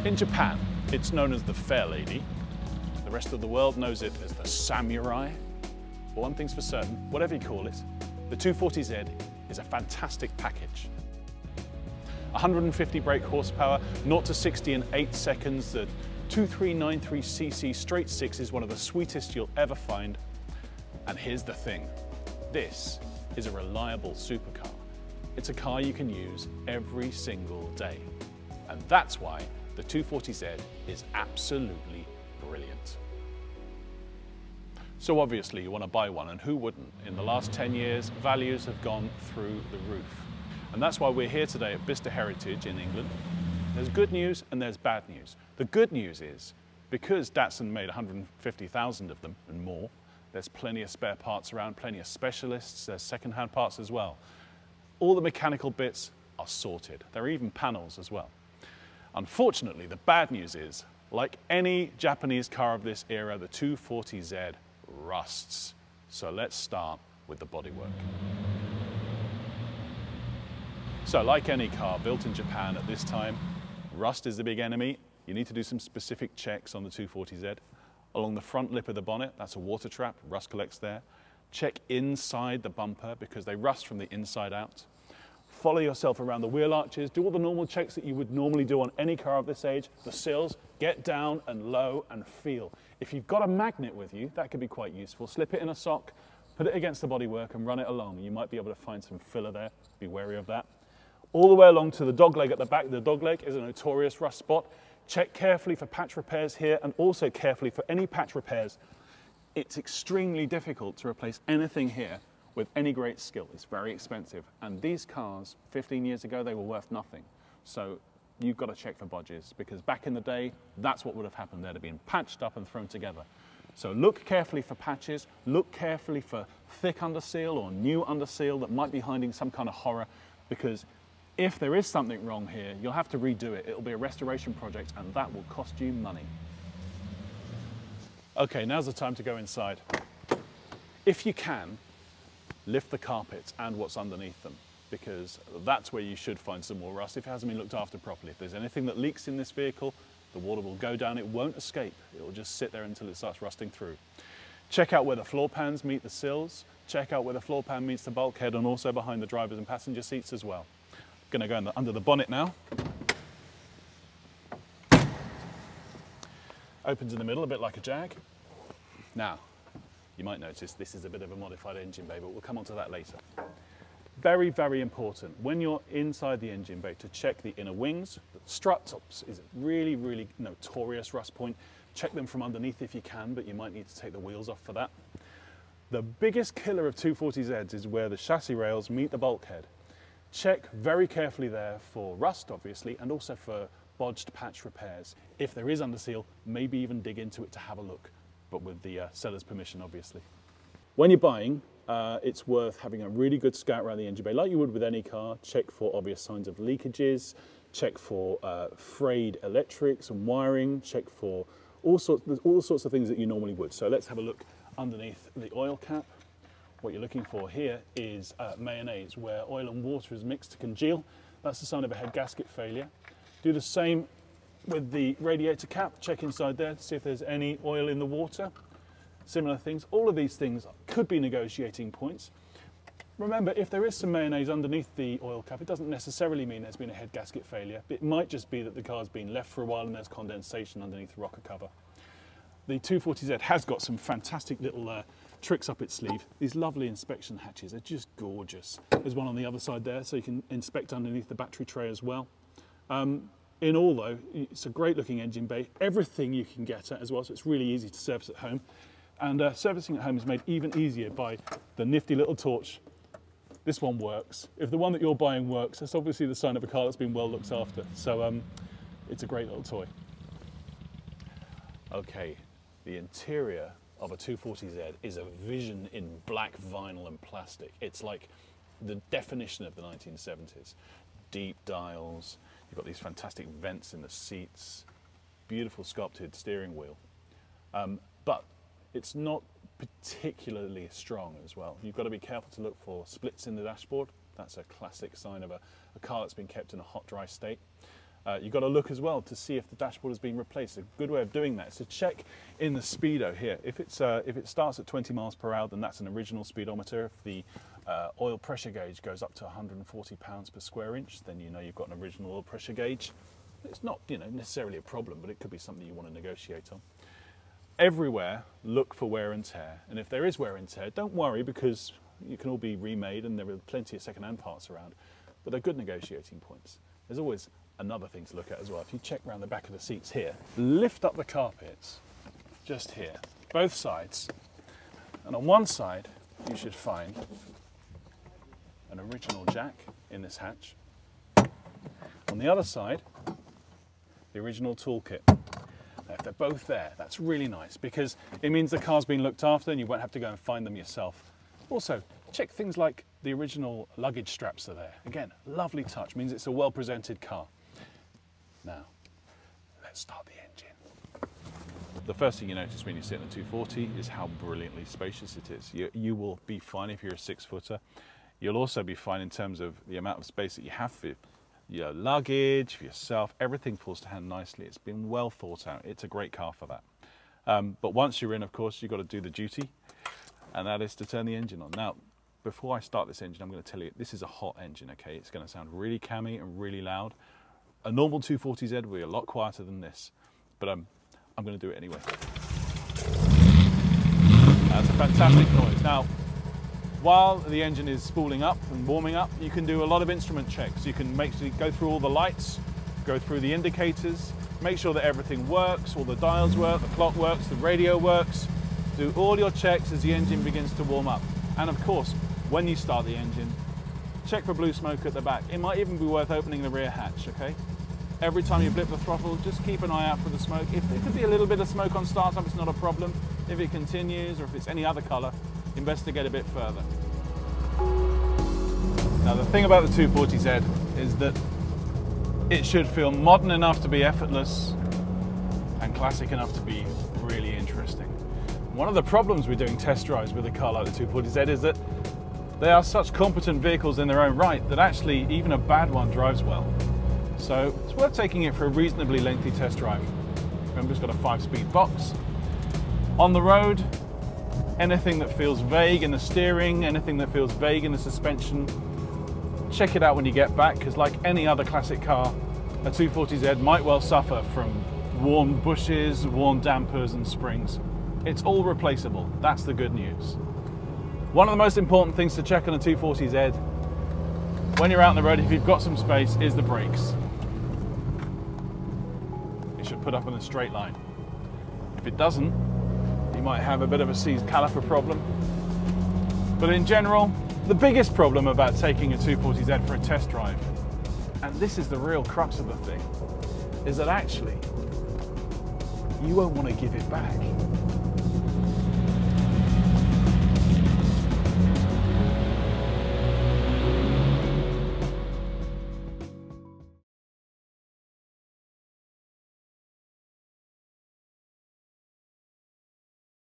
In Japan, it's known as the Fair Lady. The rest of the world knows it as the Samurai. But one thing's for certain, whatever you call it, the 240Z is a fantastic package. 150 brake horsepower, 0 to 60 in 8 seconds. The 2393cc straight six is one of the sweetest you'll ever find. And here's the thing, this is a reliable supercar. It's a car you can use every single day. And that's why the 240Z is absolutely brilliant. So obviously you want to buy one, and who wouldn't? In the last 10 years, values have gone through the roof. And that's why we're here today at Bicester Heritage in England. There's good news and there's bad news. The good news is, because Datsun made 150,000 of them and more, there's plenty of spare parts around, plenty of specialists, there's second-hand parts as well. All the mechanical bits are sorted. There are even panels as well. Unfortunately, the bad news is, like any Japanese car of this era, the 240Z rusts. So let's start with the bodywork. So like any car built in Japan at this time, rust is the big enemy. You need to do some specific checks on the 240Z. Along the front lip of the bonnet, that's a water trap, rust collects there. Check inside the bumper because they rust from the inside out. Follow yourself around the wheel arches, do all the normal checks that you would normally do on any car of this age. The sills, get down and low and feel. If you've got a magnet with you, that could be quite useful. Slip it in a sock, put it against the bodywork and run it along. You might be able to find some filler there, be wary of that. All the way along to the dogleg at the back. The dogleg is a notorious rust spot. Check carefully for patch repairs here and also carefully for any patch repairs. It's extremely difficult to replace anything here with any great skill. It's very expensive. And these cars, 15 years ago, they were worth nothing. So you've got to check for bodges because back in the day, that's what would have happened. They'd have been patched up and thrown together. So look carefully for patches, look carefully for thick underseal or new underseal that might be hiding some kind of horror, because if there is something wrong here, you'll have to redo it. It'll be a restoration project and that will cost you money. Okay, now's the time to go inside. If you can, lift the carpets and what's underneath them, because that's where you should find some more rust if it hasn't been looked after properly. If there's anything that leaks in this vehicle, the water will go down, it won't escape. It will just sit there until it starts rusting through. Check out where the floor pans meet the sills, check out where the floor pan meets the bulkhead and also behind the driver's and passenger seats as well. I'm going to go under the bonnet now. Opens in the middle, a bit like a Jag. Now, you might notice this is a bit of a modified engine bay, but we'll come on to that later. Very, very important when you're inside the engine bay to check the inner wings. The strut tops is a really, really notorious rust point. Check them from underneath if you can, but you might need to take the wheels off for that. The biggest killer of 240Zs is where the chassis rails meet the bulkhead. Check very carefully there for rust, obviously, and also for bodged patch repairs. If there is underseal, maybe even dig into it to have a look, but with the seller's permission, obviously. When you're buying, it's worth having a really good scout around the engine bay, like you would with any car. Check for obvious signs of leakages, check for frayed electrics and wiring, check for all sorts of things that you normally would. So let's have a look underneath the oil cap. What you're looking for here is mayonnaise, where oil and water is mixed to congeal. That's the sign of a head gasket failure. Do the same with the radiator cap. Check inside there to see if there's any oil in the water. Similar things. All of these things could be negotiating points. Remember, if there is some mayonnaise underneath the oil cap, it doesn't necessarily mean there's been a head gasket failure. It might just be that the car's been left for a while and there's condensation underneath the rocker cover. The 240Z has got some fantastic little tricks up its sleeve. These lovely inspection hatches are just gorgeous. There's one on the other side there, so you can inspect underneath the battery tray as well. In all though, it's a great looking engine bay. Everything you can get at as well, so it's really easy to service at home. And servicing at home is made even easier by the nifty little torch. This one works. If the one that you're buying works, that's obviously the sign of a car that's been well looked after. So it's a great little toy. Okay, the interior of a 240Z is a vision in black vinyl and plastic. It's like the definition of the 1970s. Deep dials, you've got these fantastic vents in the seats, beautiful sculpted steering wheel. But it's not particularly strong as well. You've got to be careful to look for splits in the dashboard. That's a classic sign of a car that's been kept in a hot, dry state. You've got to look as well to see if the dashboard has been replaced. A good way of doing that is to check in the speedo here. If it starts at 20 miles per hour, then that's an original speedometer. If the oil pressure gauge goes up to 140 pounds per square inch, then you know you've got an original oil pressure gauge. It's not, you know, necessarily a problem, but it could be something you want to negotiate on. Everywhere, look for wear and tear. And if there is wear and tear, don't worry, because you can all be remade and there are plenty of second-hand parts around. But they're good negotiating points. There's always another thing to look at as well. If you check around the back of the seats here, lift up the carpets just here, both sides. And on one side, you should find an original jack in this hatch. On the other side, the original toolkit. Now, if they're both there, that's really nice because it means the car's been looked after and you won't have to go and find them yourself. Also, check things like the original luggage straps are there. Again, lovely touch, means it's a well-presented car. Now, let's start the engine. The first thing you notice when you sit in a 240 is how brilliantly spacious it is. You will be fine if you're a 6-footer. You'll also be fine in terms of the amount of space that you have for your luggage, for yourself. Everything falls to hand nicely. It's been well thought out. It's a great car for that. But once you're in, of course, you've got to do the duty, and that is to turn the engine on. Now, before I start this engine, I'm going to tell you, this is a hot engine, okay? It's going to sound really cammy and really loud. A normal 240Z will be a lot quieter than this, but I'm going to do it anyway. That's a fantastic noise. Now, while the engine is spooling up and warming up, you can do a lot of instrument checks. You can go through all the lights, go through the indicators, make sure that everything works, all the dials work, the clock works, the radio works. Do all your checks as the engine begins to warm up. And of course, when you start the engine, check for blue smoke at the back. It might even be worth opening the rear hatch, okay? Every time you blip the throttle, just keep an eye out for the smoke. If there could be a little bit of smoke on startup, it's not a problem. If it continues or if it's any other color, investigate a bit further. Now the thing about the 240Z is that it should feel modern enough to be effortless and classic enough to be really interesting. One of the problems with doing test drives with a car like the 240Z is that they are such competent vehicles in their own right that actually even a bad one drives well. So it's worth taking it for a reasonably lengthy test drive. Remember, it's got a 5-speed box. On the road, anything that feels vague in the steering, anything that feels vague in the suspension, check it out when you get back, because like any other classic car, a 240Z might well suffer from worn bushes, worn dampers and springs. It's all replaceable. That's the good news. One of the most important things to check on a 240Z when you're out on the road, if you've got some space, is the brakes. It should put up in a straight line. If it doesn't, you might have a bit of a seized caliper problem. But in general, the biggest problem about taking a 240Z for a test drive, and this is the real crux of the thing, is that actually you won't want to give it back.